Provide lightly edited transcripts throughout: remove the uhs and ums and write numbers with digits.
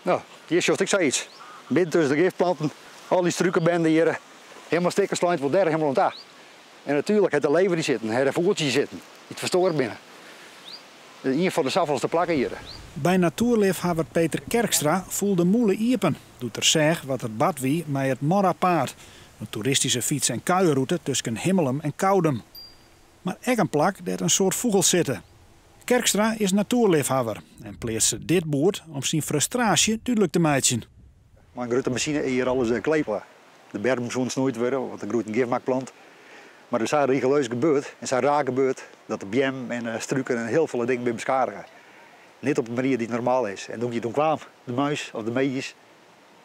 Nou, hier zocht ik zoiets. Midden tussen de gifplanten, al die struikenbenden hier, helemaal stikkerslijnd voor 30 helemaal rond. En natuurlijk het de lever die zitten, het voeltje zitten, iets verstoord binnen. Een van de safels te plakken hier. Bij natuurliefhebber Peter Kerkstra voelde moele iepen. Doet er zeg wat het bad wie met het Morrapaard. Een toeristische fiets- en kuierroute tussen Himmelum en Koudem. Maar ook een plak dat een soort vogels zitten. Kerkstra is natuurliefhebber en pleert dit boord om zijn frustratie duidelijk te maken. Mijn grote machine hier alles klepen. De berm zou nooit worden, want een grote gifmaakplant. Maar er is rigoureus gebeurd, en zijn raar gebeurd, dat de bjem en struiken en heel veel dingen weer beschadigen. Niet op de manier die het normaal is. En toen kwam de muis of de meisjes,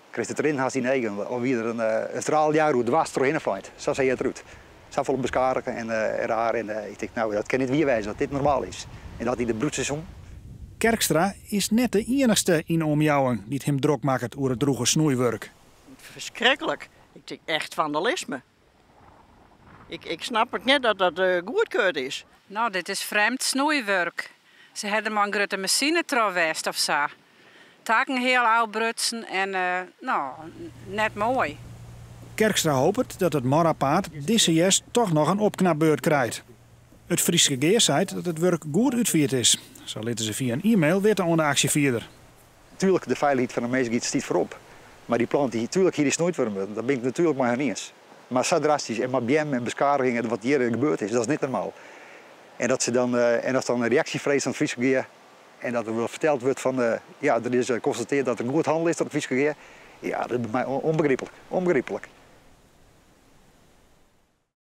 kreeg het erin haast in eigen, of weer een straaljaar hoe dwars doorheen valt. Zo zei je het eruit. Zo vol beschadigen en raar. En ik denk, nou, dat kan niet weer wijzen dat dit normaal is. En dat hij de broedseizoen. Kerkstra is net de enigste in omjouwing die het hem druk maakt over het droege snoeiwerk. Verschrikkelijk. Ik denk echt vandalisme. Ik snap het niet dat dat goedkeurd is. Nou, dit is vreemd snoeiwerk. Ze hadden maar een grote machine trouwens of zo. Taken heel oud brutsen en nou, net mooi. Kerkstra hoopt dat het Morrapaard deze jest toch nog een opknapbeurt krijgt. Het Friese Geer zei dat het werk goed uitgevoerd is. Zo lieten ze via een e-mail weten aan de actievierder. Natuurlijk, de veiligheid van de mensen staat voorop. Maar die plant, natuurlijk hier is nooit worden, dat ben ik natuurlijk maar niet eens. Maar zo drastisch en maar bjem en beschadigingen, wat hier gebeurd is, dat is niet normaal. En dat ze dan, en als dan een reactievrees van het Friese Geer en dat er wel verteld wordt van, ja, er is geconstateerd dat er goed handel is door het Friese Geer, ja, dat is bij mij onbegrijpelijk.